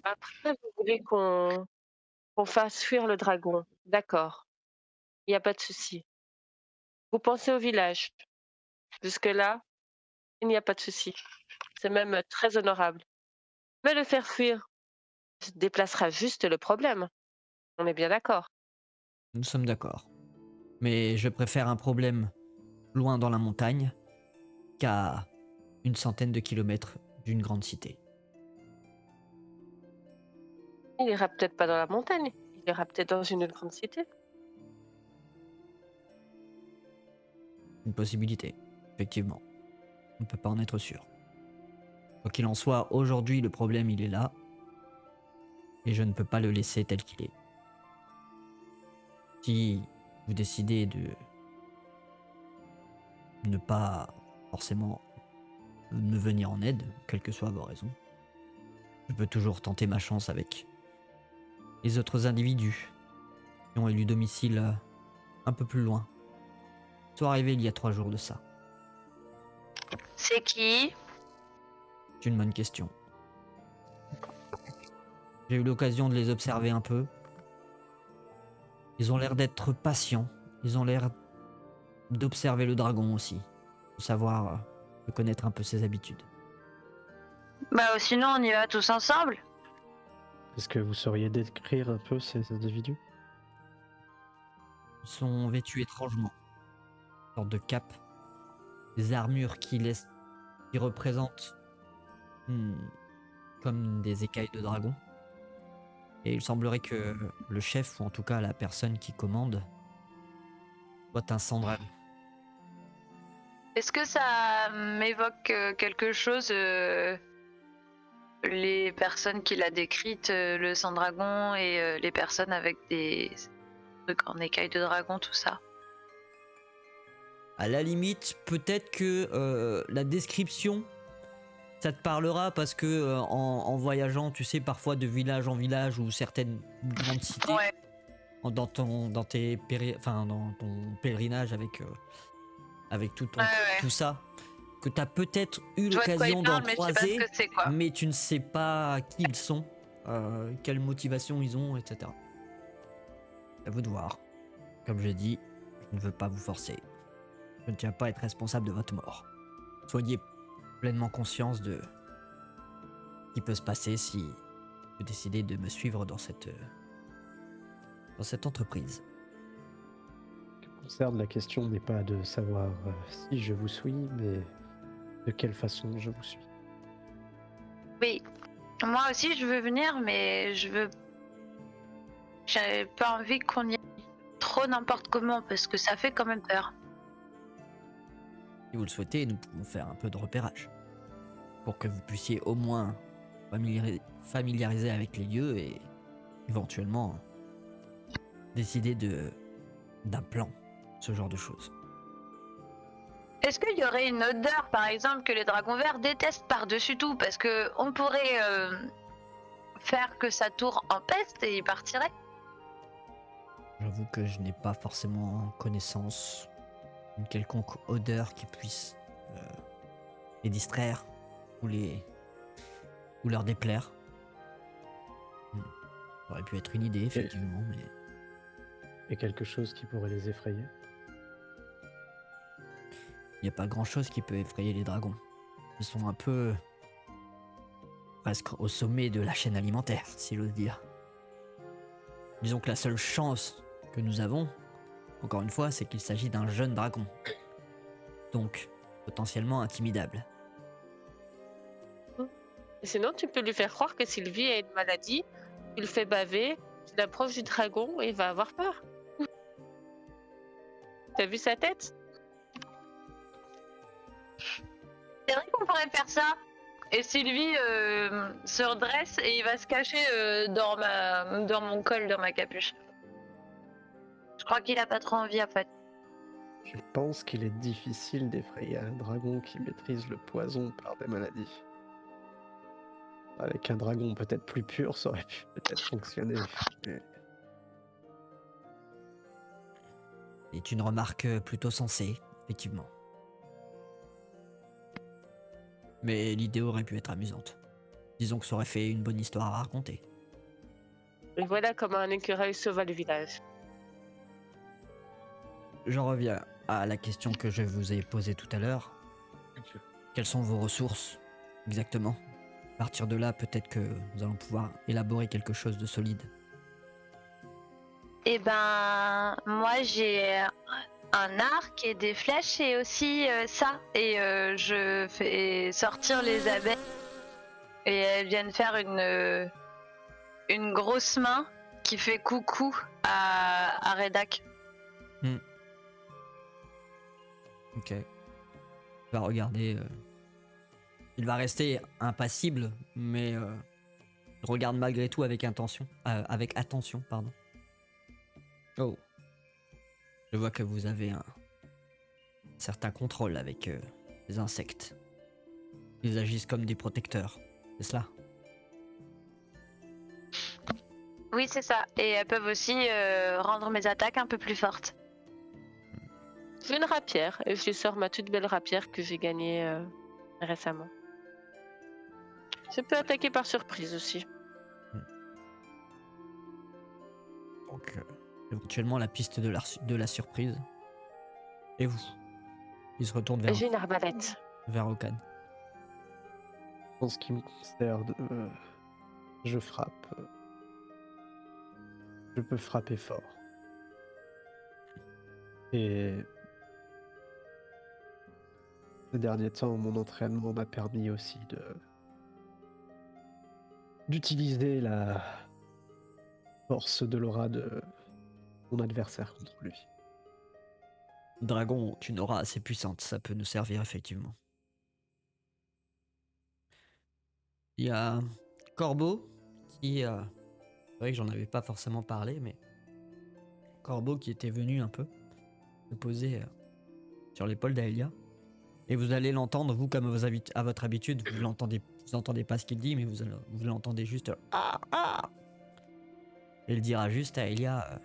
Après, vous voulez qu'on fasse fuir le dragon. D'accord, il y a pas de souci. Vous pensez au village. Jusque-là, il n'y a pas de souci. C'est même, très honorable. Mais le faire fuir déplacera juste le problème. On est bien d'accord? Nous sommes d'accord. Mais je préfère un problème loin dans la montagne qu'à une centaine de kilomètres d'une grande cité. Il ira peut-être pas dans la montagne, il ira peut-être dans une autre grande cité. Une possibilité, effectivement. On ne peut pas en être sûr. Quoi qu'il en soit, aujourd'hui, le problème, il est là, et je ne peux pas le laisser tel qu'il est. Si vous décidez de ne pas forcément me venir en aide, quelles que soient vos raisons, je peux toujours tenter ma chance avec les autres individus qui ont élu domicile un peu plus loin. Ils sont arrivés il y a 3 jours de ça. C'est qui? C'est une bonne question. J'ai eu l'occasion de les observer un peu. Ils ont l'air d'être patients. Ils ont l'air d'observer le dragon aussi. De savoir, de connaître un peu ses habitudes. Bah sinon on y va tous ensemble. Est-ce que vous sauriez décrire un peu ces individus? Ils sont vêtus étrangement. Une sorte de cape. Des armures qui représentent hmm, comme des écailles de dragon. Et il semblerait que le chef, ou en tout cas la personne qui commande, soit un sang dragon. Est-ce que ça m'évoque quelque chose, les personnes qu'il a décrites, le sang dragon et les personnes avec des trucs en écailles de dragon, tout ça? À la limite, peut-être que la description, ça te parlera parce que en voyageant, tu sais, parfois de village en village ou certaines grandes cités, Ouais, dans ton pèlerinage avec ouais, ouais. tout ça, que tu as peut-être eu Je vois de quoi il l'occasion d'en parle, mais je sais pas ce que croiser, c'est, quoi. mais tu ne sais pas qui ils sont, quelle motivation ils ont, etc. À vous de voir. Comme je dis, je ne veux pas vous forcer. Je ne tiens pas à être responsable de votre mort. Soyez pleinement conscience de ce qui peut se passer si vous décidez de me suivre dans cette entreprise. Ce qui concerne, la question n'est pas de savoir si je vous suis, mais de quelle façon je vous suis. Oui, moi aussi je veux venir, mais j'avais pas envie qu'on y aille trop n'importe comment parce que ça fait quand même peur. Si vous le souhaitez, nous pouvons faire un peu de repérage pour que vous puissiez au moins familiariser avec les lieux et éventuellement décider d'un plan, ce genre de choses. Est-ce qu'il y aurait une odeur, par exemple, que les dragons verts détestent par-dessus tout? Parce que on pourrait faire que ça tourne en peste et ils partiraient. J'avoue que je n'ai pas forcément connaissance d'une quelconque odeur qui puisse euh, les distraire ou ou leur déplaire. Hmm. Ça aurait pu être une idée, Et, effectivement, mais et quelque chose qui pourrait les effrayer. il n'y a pas grand-chose qui peut effrayer les dragons. Ils sont un peu presque au sommet de la chaîne alimentaire, si j'ose dire. Disons que la seule chance que nous avons, encore une fois, c'est qu'il s'agit d'un jeune dragon. Donc, potentiellement intimidable. Et sinon, tu peux lui faire croire que Sylvie a une maladie, tu le fais baver, tu l'approches du dragon et il va avoir peur. T'as vu sa tête? C'est vrai qu'on pourrait faire ça. Et Sylvie se redresse et il va se cacher dans mon col, dans ma capuche. Je crois qu'il a pas trop envie en fait. Je pense qu'il est difficile d'effrayer un dragon qui maîtrise le poison par des maladies. Avec un dragon peut-être plus pur, ça aurait pu peut-être fonctionner. Mais C'est une remarque plutôt sensée, effectivement. Mais l'idée aurait pu être amusante. disons que ça aurait fait une bonne histoire à raconter. Et voilà comment un écureuil sauva le village. J'en reviens à la question que je vous ai posée tout à l'heure. Quelles sont vos ressources exactement? À partir de là, peut-être que nous allons pouvoir élaborer quelque chose de solide. Eh ben, moi j'ai un arc et des flèches et aussi ça. Et je fais sortir les abeilles et elles viennent faire une grosse main qui fait coucou à Redak. Ok. Il va regarder. Il va rester impassible, mais il regarde malgré tout avec intention. Avec attention, pardon. Oh. Je vois que vous avez un certain contrôle avec les insectes. Ils agissent comme des protecteurs, c'est cela? Oui, c'est ça. Et elles peuvent aussi rendre mes attaques un peu plus fortes. J'ai une rapière et je lui sors ma toute belle rapière que j'ai gagnée récemment. Je peux attaquer par surprise aussi. Donc, éventuellement la piste de la surprise. Et vous? Il se retourne Et j'ai une arbalète. vers Okan. En ce qui me concerne, je frappe. Je peux frapper fort. Et ces derniers temps, mon entraînement m'a permis aussi d'utiliser la force de l'aura de mon adversaire contre lui. Dragon, tu une aura assez puissante, ça peut nous servir effectivement. Il y a Corbeau qui... c'est vrai que j'en avais pas forcément parlé, mais... Corbeau qui était venu un peu se poser sur l'épaule d'Aelia. Et vous allez l'entendre, vous comme à votre habitude, vous entendez pas ce qu'il dit, mais vous l'entendez juste... Ah, ah. Et il dira juste à Aelia...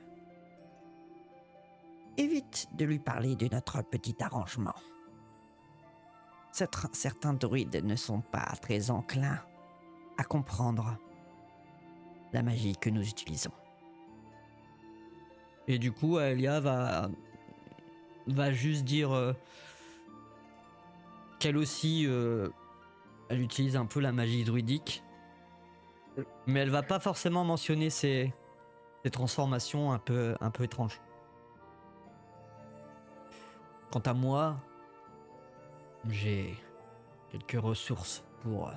évite de lui parler de notre petit arrangement. Certains druides ne sont pas très enclins à comprendre la magie que nous utilisons. Et du coup, Aelia va juste dire qu'elle aussi, elle utilise un peu la magie druidique, mais elle va pas forcément mentionner ces transformations un peu étranges. Quant à moi, j'ai quelques ressources pour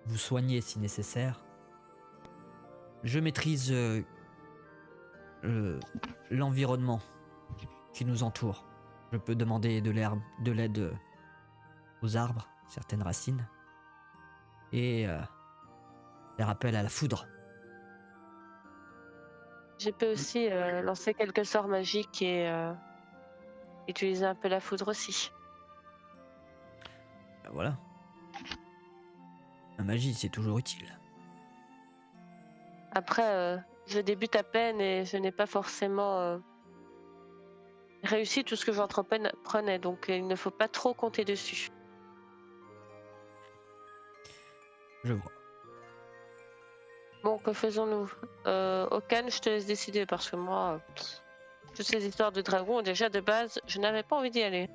vous soigner si nécessaire. Je maîtrise l'environnement qui nous entoure. Je peux demander de l'aide aux arbres, certaines racines, et faire appel à la foudre. Je peux aussi lancer quelques sorts magiques et utiliser un peu la foudre aussi. Ben voilà. La magie, c'est toujours utile. Après, je débute à peine et je n'ai pas forcément réussi tout ce que j'entreprenais, donc il ne faut pas trop compter dessus. Je vois. Bon, que faisons-nous? Okan, je te laisse décider parce que moi, toutes ces histoires de dragons, déjà de base, je n'avais pas envie d'y aller.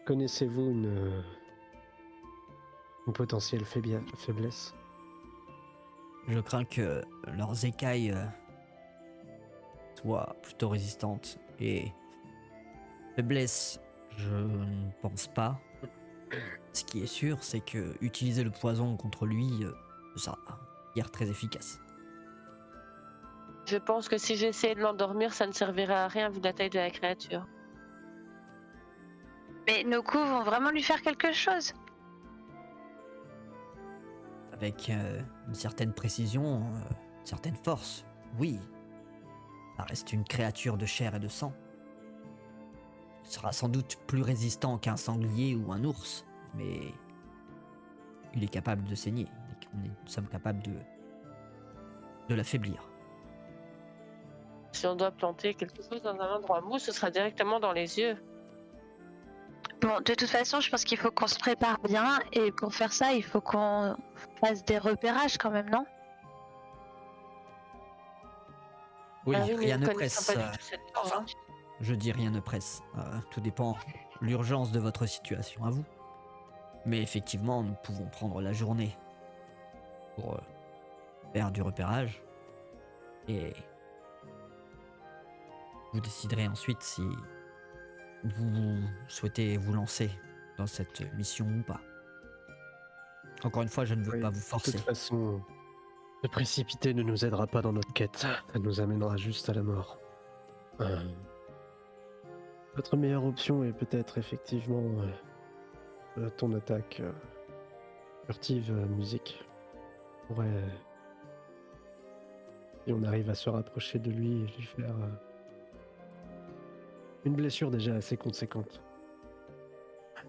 Connaissez-vous une potentielle faiblesse? Je crains que leurs écailles soient plutôt résistantes et faiblesse, je ne pense pas. Ce qui est sûr, c'est que utiliser le poison contre lui sera une guerre très efficace. Je pense que si j'essayais de l'endormir, ça ne servirait à rien vu la taille de la créature. Mais nos coups vont vraiment lui faire quelque chose. Avec une certaine précision, une certaine force, oui. Ça reste une créature de chair et de sang. Il sera sans doute plus résistant qu'un sanglier ou un ours, mais il est capable de saigner. Nous sommes capables de l'affaiblir. Si on doit planter quelque chose dans un endroit mou, ce sera directement dans les yeux. Bon, de toute façon, je pense qu'il faut qu'on se prépare bien. Et pour faire ça, il faut qu'on fasse des repérages quand même, non? Oui, Ah oui, mais rien nous ne connaissons presse. pas du tout cette tour, Enfin, hein. je dis rien ne presse. Tout dépend l'urgence de votre situation à vous. Mais effectivement, nous pouvons prendre la journée pour faire du repérage. Et vous déciderez ensuite si vous souhaitez vous lancer dans cette mission ou pas. Encore une fois, je ne veux Oui, pas vous de forcer. toute façon, se précipiter ne nous aidera pas dans notre quête. Ça nous amènera juste à la mort. Votre meilleure option est peut-être effectivement ton attaque furtive musique. Pourrait, si on arrive à se rapprocher de lui et lui faire une blessure déjà assez conséquente.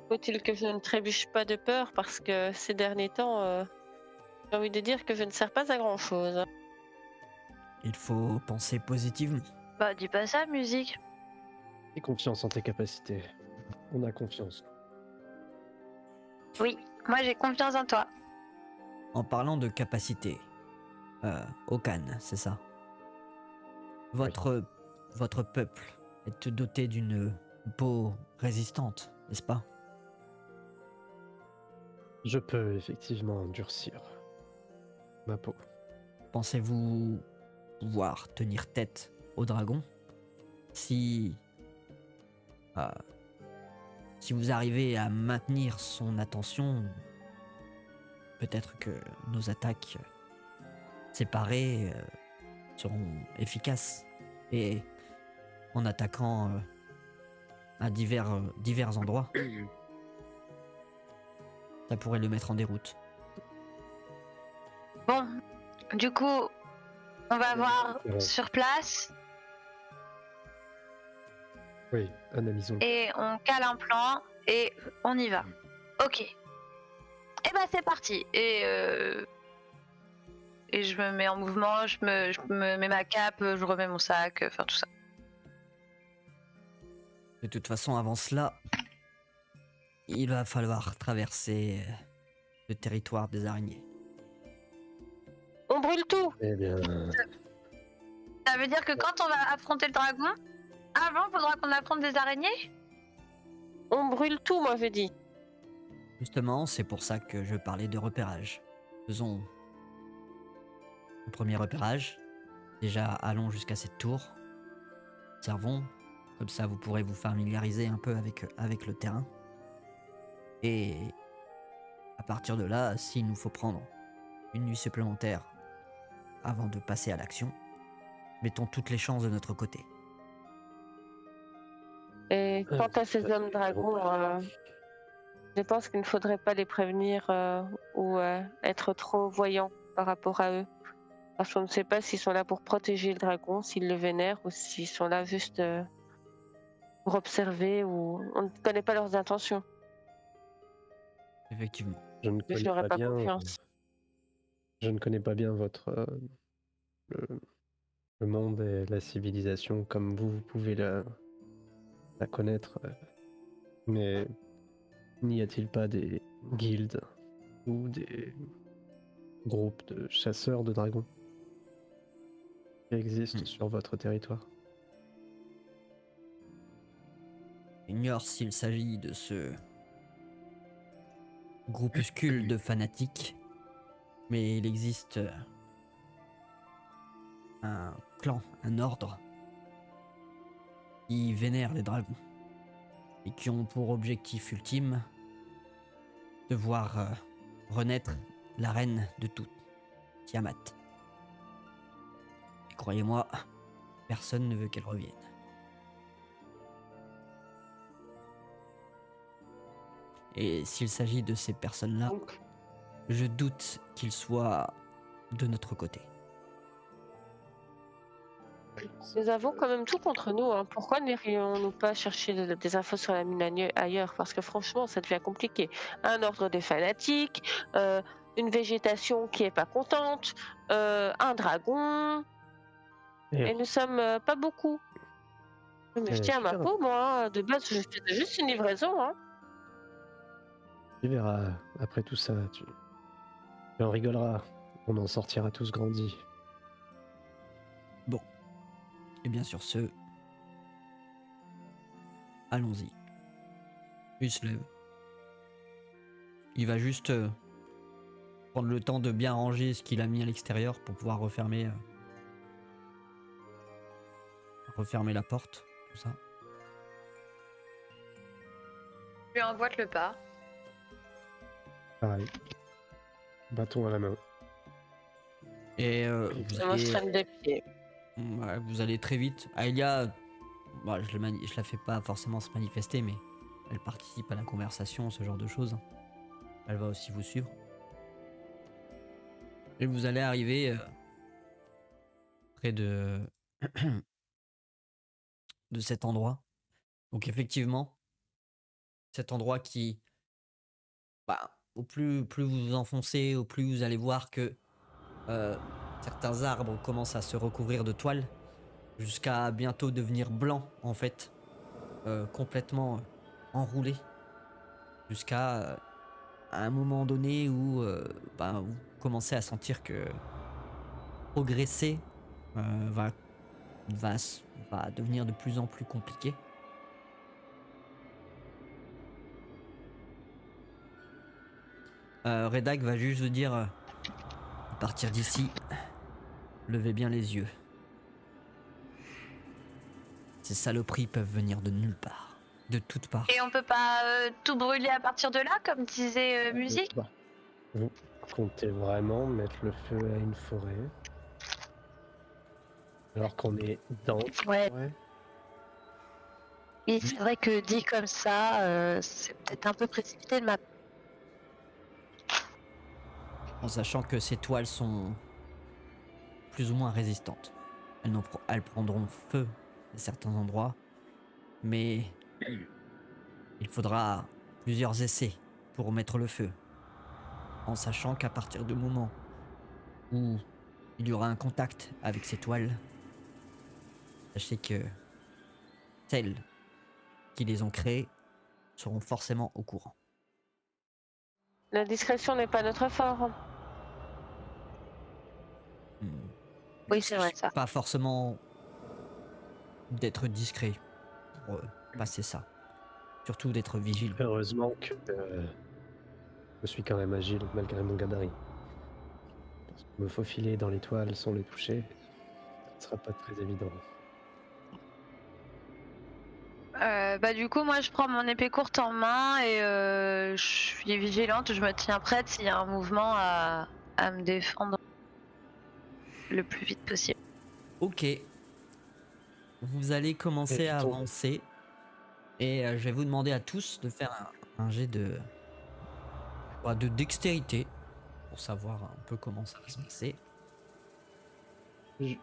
Faut-il que je ne trébuche pas de peur parce que ces derniers temps, j'ai envie de dire que je ne sers pas à grand-chose. Il faut penser positivement. Bah, dis pas ça, musique. Aie confiance en tes capacités. On a confiance. Oui, moi j'ai confiance en toi. En parlant de capacité, Okan, c'est ça. Votre peuple est doté d'une peau résistante, n'est-ce pas? Je peux effectivement durcir ma peau. Pensez-vous pouvoir tenir tête au dragon si euh, si vous arrivez à maintenir son attention, peut-être que nos attaques séparées seront efficaces et en attaquant à divers endroits, ça pourrait le mettre en déroute. Bon, du coup, on va voir Ouais. sur place Oui, analysons. et on cale un plan et on y va. Ok. Et bah c'est parti. Et je me mets en mouvement, je me mets ma cape, je remets mon sac, enfin tout ça. De toute façon, avant cela, il va falloir traverser le territoire des araignées. On brûle tout! Eh bien, Ça veut dire que quand on va affronter le dragon, avant faudra qu'on affronte des araignées? On brûle tout, moi je dis. Justement, c'est pour ça que je parlais de repérage. Faisons le premier repérage. Déjà, allons jusqu'à cette tour. Observons. Comme ça, vous pourrez vous familiariser un peu avec le terrain. Et à partir de là, s'il nous faut prendre une nuit supplémentaire avant de passer à l'action, mettons toutes les chances de notre côté. Et quant à ces tout à hommes fait. dragons, je pense qu'il ne faudrait pas les prévenir ou être trop voyants par rapport à eux. Parce qu'on ne sait pas s'ils sont là pour protéger le dragon, s'ils le vénèrent, ou s'ils sont là juste pour observer, ou on ne connaît pas leurs intentions. Effectivement. Je ne Je connais n'aurais pas pas bien. confiance. Je ne connais pas bien votre le, le monde et la civilisation comme vous pouvez la connaître. Mais n'y a-t-il pas des guildes ou des groupes de chasseurs de dragons qui existent sur votre territoire? Ignore s'il s'agit de ce groupuscule de fanatiques, mais il existe un clan, un ordre qui vénère les dragons et qui ont pour objectif ultime de voir renaître la reine de toutes, Tiamat. Et croyez-moi, personne ne veut qu'elle revienne. Et s'il s'agit de ces personnes-là, Donc, je doute qu'ils soient de notre côté. nous avons quand même tout contre nous, hein. Pourquoi n'irions-nous pas chercher des infos sur la mine ailleurs? Parce que franchement, ça devient compliqué. Un ordre de fanatiques, une végétation qui est pas contente, un dragon, et nous sommes pas beaucoup. Mais je tiens à ma Super. peau, moi, hein. De base, je faisais juste une livraison, hein. Tu verras, après tout ça, tu en rigoleras. On en sortira tous grandis. Bon. Et bien sur ce, allons-y. Il se lève. Il va juste prendre le temps de bien ranger ce qu'il a mis à l'extérieur pour pouvoir refermer la porte, tout ça. Je lui emboîte le pas. Pareil. Bâton à la main. Et Je me traîne des pieds. vous allez très vite. Aelia, bah, je la fais pas forcément se manifester, mais elle participe à la conversation, ce genre de choses. Elle va aussi vous suivre. Et vous allez arriver près de de cet endroit. Donc effectivement, cet endroit qui, bah, au plus vous vous enfoncez, au plus vous allez voir que certains arbres commencent à se recouvrir de toile, jusqu'à bientôt devenir blanc en fait, complètement enroulé, jusqu'à un moment donné où bah, vous commencez à sentir que progresser va, va, va devenir de plus en plus compliqué. Redak va juste vous dire à partir d'ici, levez bien les yeux. Ces saloperies peuvent venir de nulle part, de toutes parts. Et on peut pas tout brûler à partir de là, comme disait Musique? Bah, vous comptez vraiment mettre le feu à une forêt alors qu'on est dans la Ouais. forêt? Oui, c'est vrai que dit comme ça, c'est peut-être un peu précipité de ma part. En sachant que ces toiles sont plus ou moins résistantes. Elles prendront feu à certains endroits, mais il faudra plusieurs essais pour mettre le feu. En sachant qu'à partir du moment où il y aura un contact avec ces toiles, sachez que celles qui les ont créées seront forcément au courant. La discrétion n'est pas notre fort. Oui, c'est vrai ça. Pas forcément d'être discret pour passer ça. Surtout d'être vigilant. Heureusement que je suis quand même agile malgré mon gabarit. Parce que me faufiler dans les toiles sans les toucher, ce sera pas très évident. Bah du coup, moi je prends mon épée courte en main et je suis vigilante, je me tiens prête s'il y a un mouvement à me défendre le plus vite possible. Ok. Vous allez commencer Et à ton- avancer. Et je vais vous demander à tous de faire un jet de dextérité pour savoir un peu comment ça va se passer.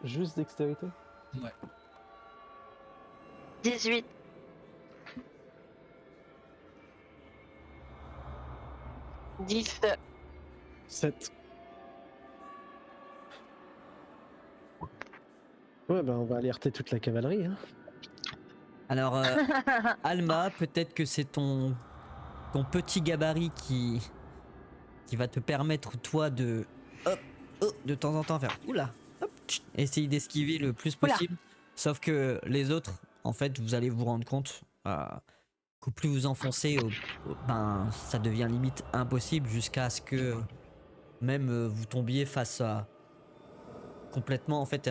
Juste dextérité? Ouais. 18. 10. 7. Ouais, bah on va alerter toute la cavalerie, hein. Alors, Alma, peut-être que c'est ton petit gabarit qui va te permettre, toi, de hop, de temps en temps faire oula, hop, essayer d'esquiver le plus Oula. possible. Sauf que les autres, en fait, vous allez vous rendre compte qu'au plus vous enfoncez, ben, ça devient limite impossible jusqu'à ce que même vous tombiez face à complètement en fait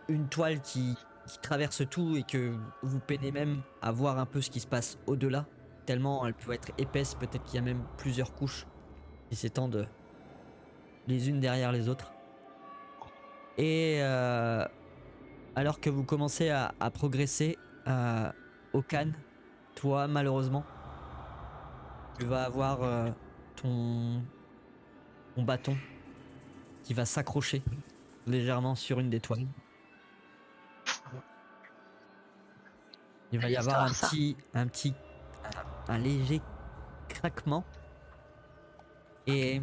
une toile qui traverse tout et que vous peinez même à voir un peu ce qui se passe au-delà, tellement elle peut être épaisse, peut-être qu'il y a même plusieurs couches qui s'étendent les unes derrière les autres. Et alors que vous commencez à progresser au Cannes, toi malheureusement, tu vas avoir ton bâton qui va s'accrocher légèrement sur une des toiles. Il va y avoir L'histoire, ça. un léger craquement et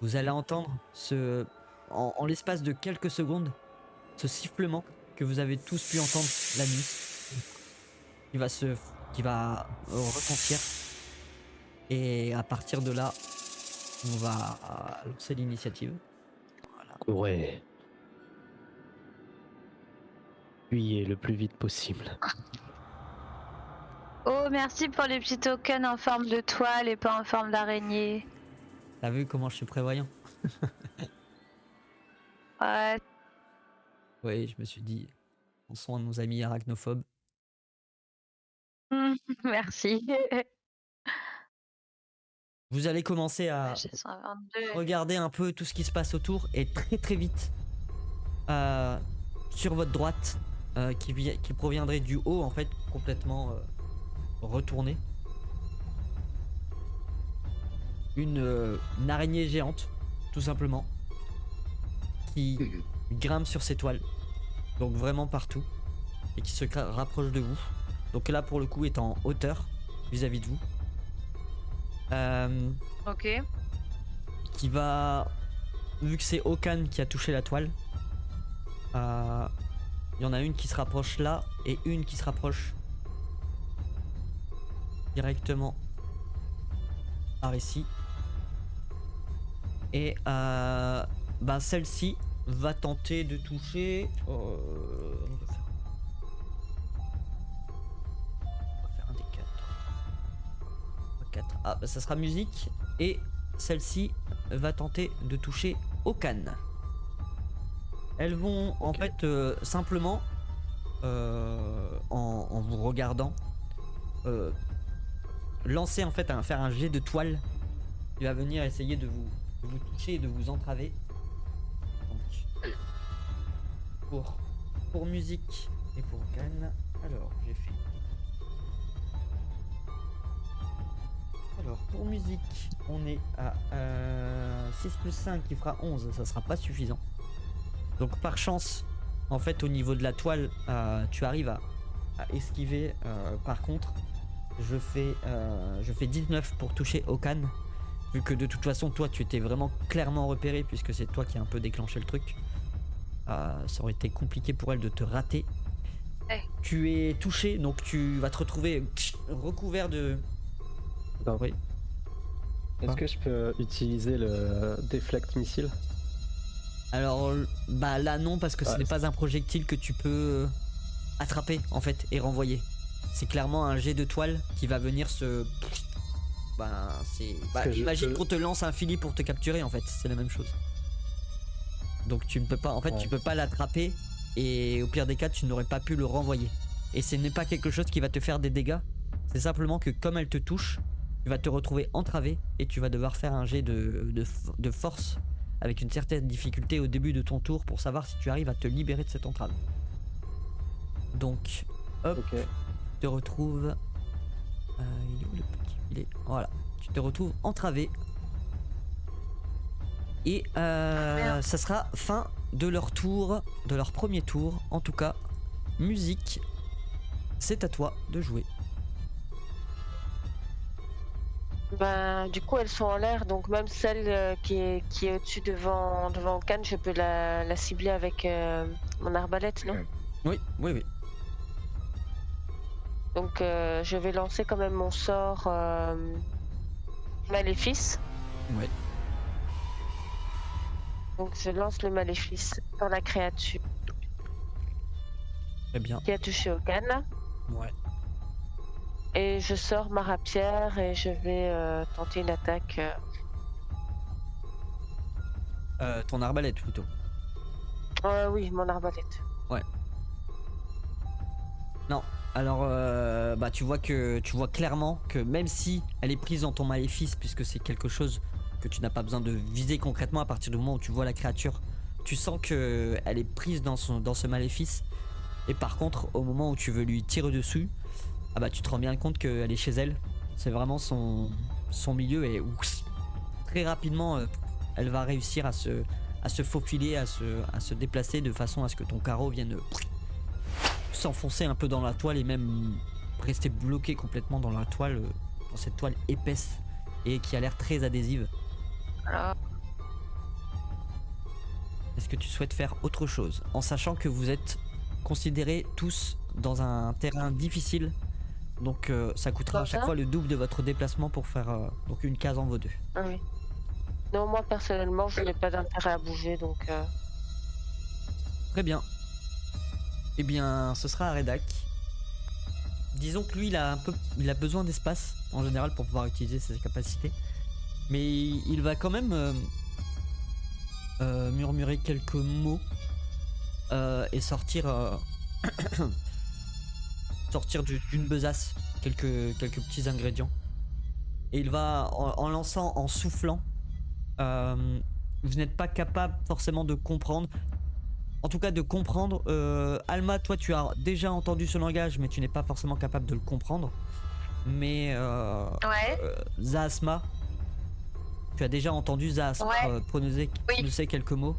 vous allez entendre en l'espace de quelques secondes ce sifflement que vous avez tous pu entendre la nuit qui va retentir Et à partir de là, on va lancer l'initiative. Voilà. Ouais. Fuyez le plus vite possible. Oh, merci pour les petits tokens en forme de toile et pas en forme d'araignée. T'as vu comment je suis prévoyant? Ouais, Oui, je me suis dit, pensons à nos amis arachnophobes. merci. Vous allez commencer à J'ai 122. regarder un peu tout ce qui se passe autour et très très vite, sur votre droite, qui proviendrait du haut en fait, complètement retourné. Une araignée géante, tout simplement, qui grimpe sur ses toiles, donc vraiment partout, et qui se rapproche de vous. Donc là, pour le coup, est en hauteur vis-à-vis de vous. Ok. Qui va, vu que c'est Okan qui a touché la toile, il y en a une qui se rapproche là et une qui se rapproche directement par ici. Et celle-ci va tenter de toucher. On va faire un des 4. Ah, bah, ça sera musique. Et celle-ci va tenter de toucher Okan. Elles vont en fait simplement, en vous regardant, lancer en fait, faire un jet de toile qui va venir essayer de vous toucher et de vous entraver. Donc, pour musique et pour Okan, alors j'ai fait. Alors pour musique, on est à 6 plus 5 qui fera 11, ça sera pas suffisant. Donc par chance, en fait au niveau de la toile, tu arrives à esquiver. Par contre, je fais 19 pour toucher Okan. Vu que de toute façon toi tu étais vraiment clairement repéré puisque c'est toi qui as un peu déclenché le truc. Ça aurait été compliqué pour elle de te rater. Ouais. Tu es touché, donc tu vas te retrouver recouvert de... Attends. Oui. Est-ce que je peux utiliser le deflect missile? Alors bah là non, parce que ce n'est pas un projectile que tu peux attraper en fait et renvoyer. C'est clairement un jet de toile qui va venir se... imagine qu'on te lance un filet pour te capturer en fait, c'est la même chose. Donc tu ne peux pas, en fait tu peux pas l'attraper et au pire des cas tu n'aurais pas pu le renvoyer. Et ce n'est pas quelque chose qui va te faire des dégâts, c'est simplement que comme elle te touche, tu vas te retrouver entravé et tu vas devoir faire un jet de force avec une certaine difficulté au début de ton tour pour savoir si tu arrives à te libérer de cette entrave. Donc hop, Ok. tu te retrouves... il est où le petit filet? Voilà, tu te retrouves entravé. Et ça sera fin de leur tour, de leur premier tour. En tout cas, musique, c'est à toi de jouer. Du coup, elles sont en l'air, donc même celle qui est au-dessus devant Okan, je peux la cibler avec mon arbalète, non? Oui. Donc je vais lancer quand même mon sort Maléfice. Ouais. Donc je lance le Maléfice dans la créature Très bien. qui a touché Okan. Ouais. Et je sors ma rapière et je vais tenter une attaque. Ton arbalète plutôt. Oui, mon arbalète. Ouais. Non. Alors, tu vois clairement que même si elle est prise dans ton maléfice, puisque c'est quelque chose que tu n'as pas besoin de viser concrètement à partir du moment où tu vois la créature, tu sens que elle est prise dans ce maléfice. Et par contre, au moment où tu veux lui tirer dessus, tu te rends bien compte qu'elle est chez elle. C'est vraiment son milieu et très rapidement, elle va réussir à se faufiler, à se déplacer de façon à ce que ton carreau vienne s'enfoncer un peu dans la toile et même rester bloqué complètement dans la toile, dans cette toile épaisse et qui a l'air très adhésive. Alors, Est-ce que tu souhaites faire autre chose en sachant que vous êtes considérés tous dans un terrain difficile Donc ça coûtera à chaque Combien? fois le double de votre déplacement pour faire donc une case en vaut deux. Ah oui. Non, moi personnellement, je n'ai pas d'intérêt à bouger, donc Très bien. Eh bien, ce sera à Redak. Disons que lui, il a besoin d'espace en général pour pouvoir utiliser ses capacités. Mais il va quand même murmurer quelques mots et sortir sortir d'une besace quelques petits ingrédients. Et il va en lançant, en soufflant. Vous n'êtes pas capable forcément de comprendre. En tout cas de comprendre. Alma, toi tu as déjà entendu ce langage, mais tu n'es pas forcément capable de le comprendre. Mais Ouais. Zaasma, tu as déjà entendu Zaasma Ouais. prononcer quelques mots.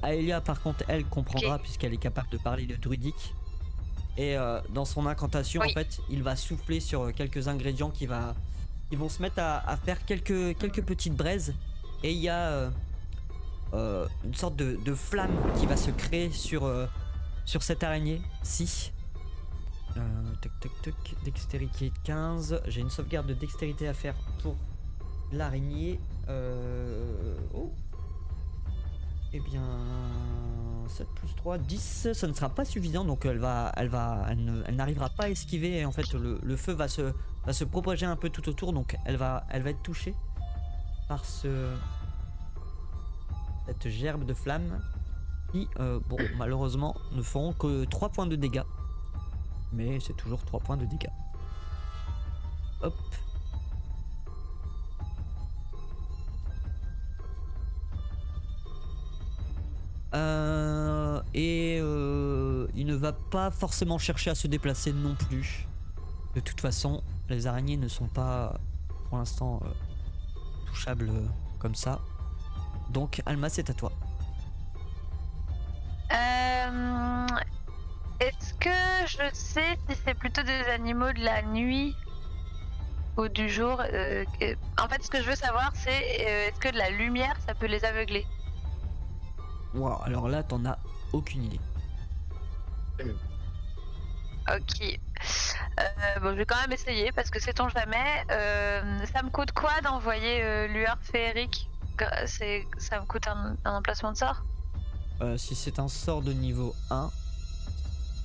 Aelia par contre elle comprendra puisqu'elle est capable de parler le druidique. Et dans son incantation en fait il va souffler sur quelques ingrédients qui vont se mettre à faire quelques petites braises. Et il y a une sorte de flamme qui va se créer sur cette araignée. Si. Dextérité 15. J'ai une sauvegarde de dextérité à faire pour l'araignée. Oh. Eh bien. 7 plus 3, 10. Ça ne sera pas suffisant. Donc elle n'arrivera pas à esquiver. Et en fait, le feu va se propager un peu tout autour. Donc elle va être touchée par cette gerbe de flamme qui, bon, malheureusement, ne feront que 3 points de dégâts. Mais c'est toujours 3 points de dégâts. Hop. Il ne va pas forcément chercher à se déplacer non plus. De toute façon, les araignées ne sont pas, pour l'instant, touchables comme ça. Donc, Alma, c'est à toi. Est-ce que je sais si c'est plutôt des animaux de la nuit ou du jour? En fait, ce que je veux savoir, c'est est-ce que de la lumière, ça peut les aveugler? Wow, alors là, t'en as aucune idée. Ok. Bon, je vais quand même essayer parce que sait-on jamais. Ça me coûte quoi d'envoyer lueur féerique? Ça me coûte un emplacement de sort? Si c'est un sort de niveau 1,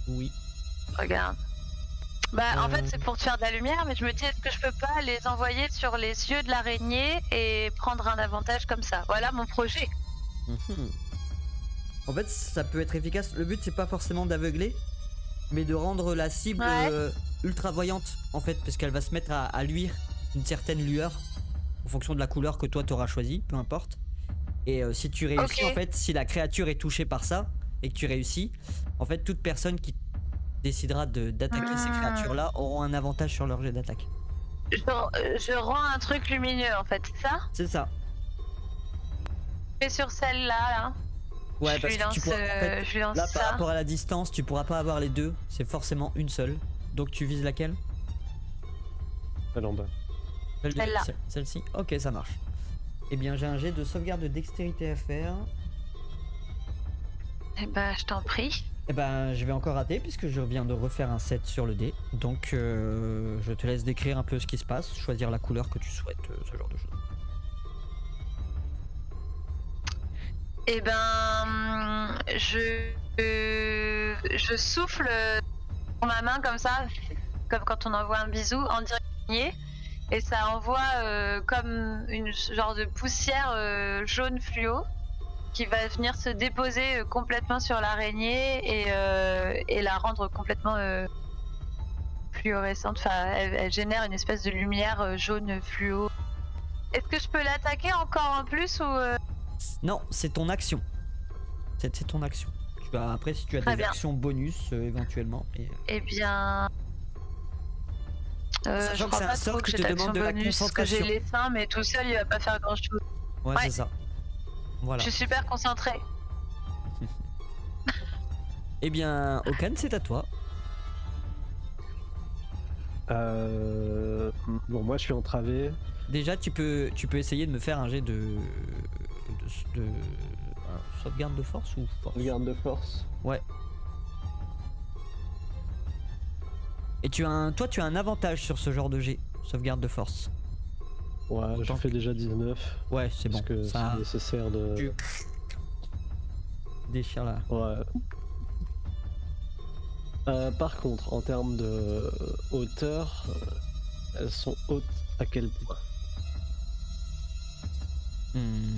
oui. Regarde. Bah en fait c'est pour te faire de la lumière, mais je me dis est-ce que je peux pas les envoyer sur les yeux de l'araignée et prendre un avantage comme ça? Voilà mon projet. Mhm. En fait, ça peut être efficace. Le but, c'est pas forcément d'aveugler, mais de rendre la cible ultra voyante, en fait, parce qu'elle va se mettre à luire une certaine lueur en fonction de la couleur que toi t'auras choisi, peu importe. Et si tu réussis, en fait, si la créature est touchée par ça et que tu réussis, en fait, toute personne qui décidera d'attaquer ces créatures-là auront un avantage sur leur jet d'attaque. Je rends un truc lumineux, en fait, c'est ça? C'est ça. Et sur celle-là, là. Ouais, parce que tu pourras, en fait, je lui lance là, ça. par rapport à la distance, tu pourras pas avoir les deux. C'est forcément une seule. Donc tu vises laquelle? Celle en bas. Celle-là. Celle-ci. Ok, ça marche. Eh bien, j'ai un jet de sauvegarde de dextérité à faire. Eh ben, je t'en prie. Eh ben, je vais encore rater puisque je viens de refaire un 7 sur le dé. Donc, je te laisse décrire un peu ce qui se passe, choisir la couleur que tu souhaites, ce genre de choses. Eh ben, je souffle sur ma main comme ça, comme quand on envoie un bisou en direction, et ça envoie comme une genre de poussière jaune fluo qui va venir se déposer complètement sur l'araignée et la rendre complètement fluorescente. Enfin, elle génère une espèce de lumière jaune fluo. Est-ce que je peux l'attaquer encore en plus ou Non, c'est ton action. C'est ton action. Après, si tu as des actions bonus, éventuellement. Eh bien... Sachant que c'est un sort qui te demande de la concentration. Parce que j'ai les seins, mais tout seul, il va pas faire grand-chose. Ouais, c'est ça. Voilà. Je suis super concentrée. Eh bien, Okan, c'est à toi. Bon, moi, je suis entravé. Déjà, tu peux essayer de me faire un jet de sauvegarde de force ou force? Sauvegarde de force. Ouais. Et toi, tu as un avantage sur ce genre de jet, sauvegarde de force. Ouais, je Autant fais que- déjà 19. Ouais, c'est bon. Parce que Ça c'est nécessaire de. tu déchire là. Ouais. Par contre, en termes de hauteur, elles sont hautes à quel point?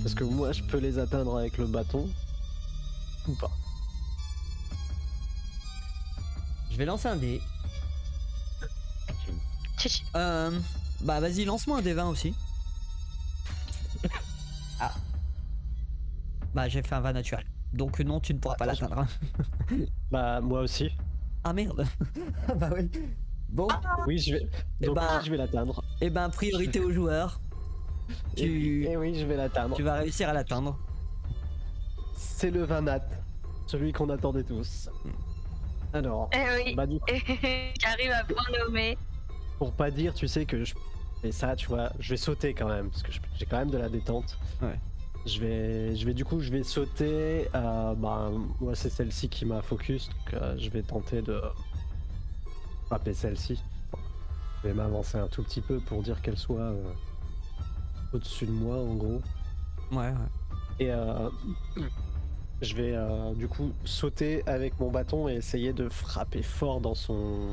Parce que moi, je peux les atteindre avec le bâton ou pas? Je vais lancer un dé. Chichi. Bah vas-y, lance-moi un D20 aussi. Ah. Bah j'ai fait un 20 naturel. Donc non, tu ne pourras pas Attention. l'atteindre. Bah, moi aussi. Ah merde. Bah oui. Bon, Oui, je vais. Eh Donc, ben- oui, je vais l'atteindre. et ben priorité aux joueurs. Tu, Et oui, je vais l'atteindre. tu vas réussir à l'atteindre. C'est le 20 nat. Celui qu'on attendait tous. Alors, Eh oui. bah, du coup, Qui arrive à point nommé. pour pas dire, tu sais que je fais ça, tu vois, je vais sauter quand même, parce que j'ai quand même de la détente. Ouais. Je vais sauter. Bah, moi, c'est celle-ci qui m'a focus, donc je vais tenter de frapper celle-ci. Je vais m'avancer un tout petit peu pour dire qu'elle soit au-dessus de moi, en gros. Ouais, ouais. Et je vais du coup sauter avec mon bâton et essayer de frapper fort dans son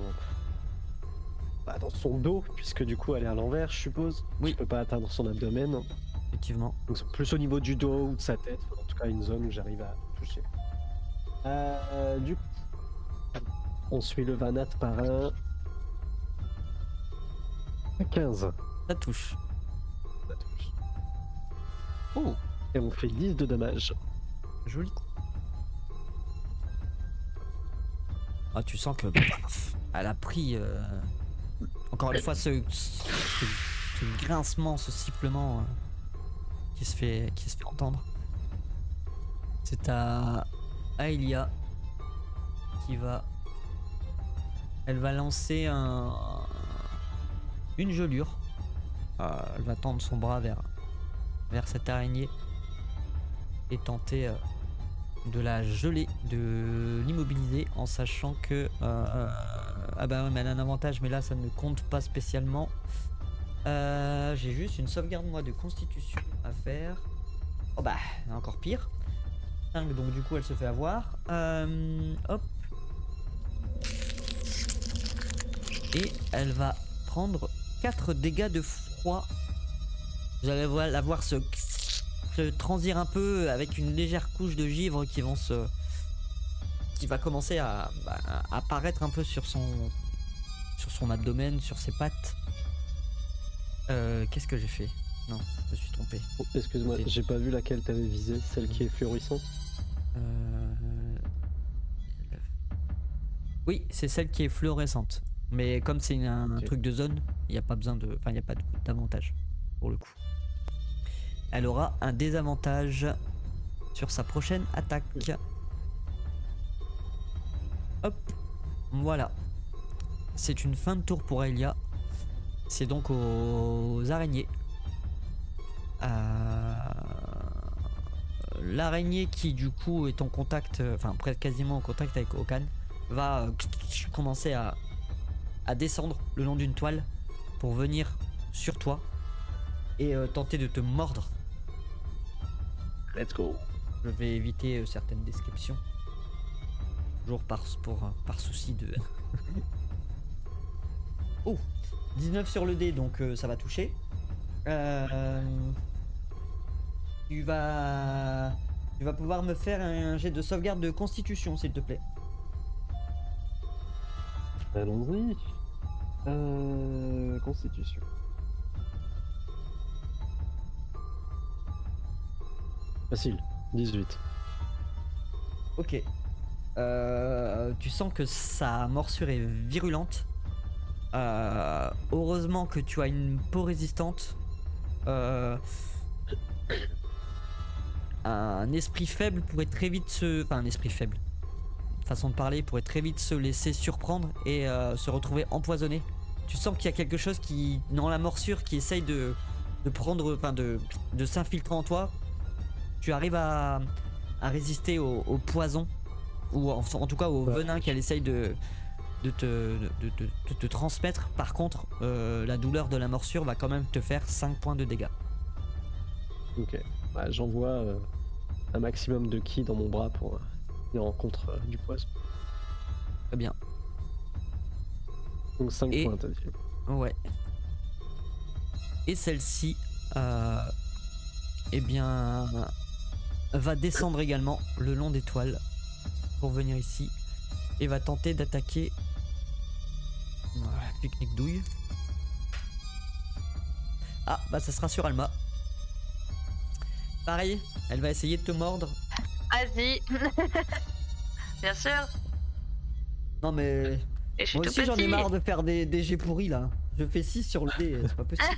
dos, puisque du coup elle est à l'envers, je suppose. Oui. Je peux pas atteindre son abdomen. Effectivement. Donc c'est plus au niveau du dos ou de sa tête, en tout cas une zone où j'arrive à toucher. Du coup, on suit le Vanat par un 15. Ça touche. Ça touche. Oh, Et on fait 10 de dommages. joli coup. Ah, tu sens que paf, elle a pris encore une fois ce grincement, ce sifflement qui se fait entendre. C'est à Aelia qui va. Elle va lancer une gelure. Elle va tendre son bras vers cette araignée et tenter de la geler, de l'immobiliser en sachant que ah bah ouais, mais elle a un avantage, mais là ça ne compte pas spécialement. J'ai juste une sauvegarde moi de constitution à faire. Oh bah encore pire. 5, donc du coup elle se fait avoir. Hop. Et elle va prendre 4 dégâts de froid. Vous allez la voir se transir un peu avec une légère couche de givre qui va commencer à apparaître un peu sur son abdomen, sur ses pattes. Qu'est-ce que j'ai fait? Non, je me suis trompé. Oh, excuse-moi, Ok. j'ai pas vu laquelle t'avais visé, celle qui est fluorescente. Oui, c'est celle qui est fluorescente. Mais comme c'est un Ok. truc de zone, il n'y a pas besoin de. Enfin, il n'y a pas d'avantage pour le coup. Elle aura un désavantage sur sa prochaine attaque. Hop, voilà. C'est une fin de tour pour Elia. C'est donc aux araignées. L'araignée qui du coup est en contact, enfin presque quasiment en contact avec Okan, va commencer à descendre le long d'une toile pour venir sur toi et tenter de te mordre. Let's go. Je vais éviter certaines descriptions. Toujours par souci de... Oh, 19 sur le dé, donc ça va toucher. Tu vas pouvoir me faire un jet de sauvegarde de constitution, s'il te plaît. Allons-y. Constitution. Facile. 18. Ok. Tu sens que sa morsure est virulente. Heureusement que tu as une peau résistante. Un esprit faible pourrait très vite se... Enfin, un esprit faible. Façon de parler, pourrait très vite se laisser surprendre et se retrouver empoisonné. Tu sens qu'il y a quelque chose qui... dans la morsure qui essaye de prendre... Enfin, de s'infiltrer en toi. Tu arrives à résister au poison. Ou en tout cas au Ouais. venin qu'elle essaye de de te transmettre. Par contre, la douleur de la morsure va quand même te faire 5 points de dégâts. Ok. Bah, j'envoie un maximum de ki dans mon bras pour venir en contre du poison. Très bien. Donc 5 Et- points, t'as dit. Ouais. Et celle-ci, eh bien, va descendre également le long des toiles pour venir ici et va tenter d'attaquer. Pique-nique douille. Ah, bah ça sera sur Alma. Pareil, elle va essayer de te mordre. Vas-y. Bien sûr. Non mais Et je suis moi tout aussi j'en ai petit. marre de faire des jets pourris là. Je fais 6 sur le dé, c'est pas possible.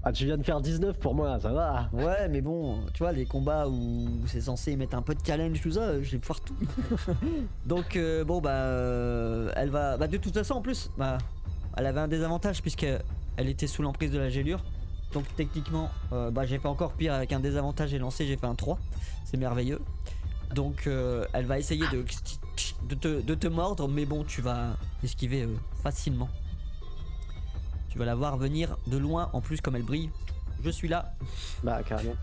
Ah, tu viens de faire 19 pour moi, ça va. Ouais, mais bon, tu vois, les combats où c'est censé mettre un peu de challenge, tout ça, je vais foire tout. Donc, bon, elle va. Bah, de toute façon, en plus, bah, elle avait un désavantage puisque elle était sous l'emprise de la gélure. Donc, techniquement, bah, j'ai fait encore pire avec un désavantage et lancé, j'ai fait un 3. C'est merveilleux. Donc, elle va essayer de te mordre, mais bon, tu vas esquiver facilement. Tu vas la voir venir de loin, en plus, comme elle brille. Je suis là. Bah, carrément.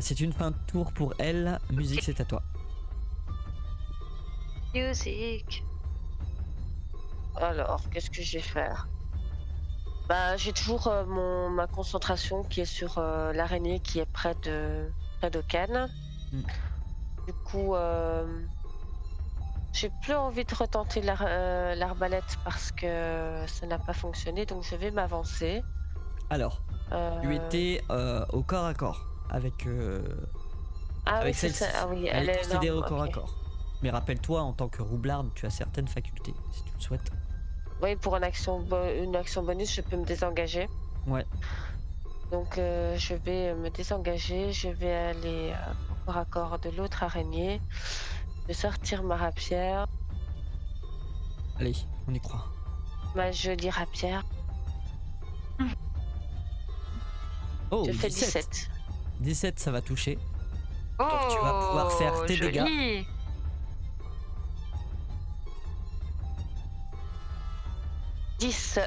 C'est une fin de tour pour elle. Musique, c'est à toi. Music. Alors, qu'est-ce que je vais faire? Bah, j'ai toujours ma concentration qui est sur l'araignée qui est près de Cannes. Mm. Du coup, j'ai plus envie de retenter l'arbalète parce que ça n'a pas fonctionné, donc je vais m'avancer. Alors, tu étais au corps à corps avec, Ah oui, avec c'est celle-ci. ça. Ah oui, Elle est considérée énorme. au corps à Ok. corps. Mais rappelle-toi, en tant que roublarde, tu as certaines facultés, si tu le souhaites. Oui, pour une action bonus, je peux me désengager. Ouais. Donc, je vais me désengager. Je vais aller au corps à corps de l'autre araignée. Je vais sortir ma rapière, Allez, on y croit. ma jolie rapière. Oh, Je fais 17. 17. 17, ça va toucher. Oh, tu vas pouvoir faire tes joli. dégâts. 10.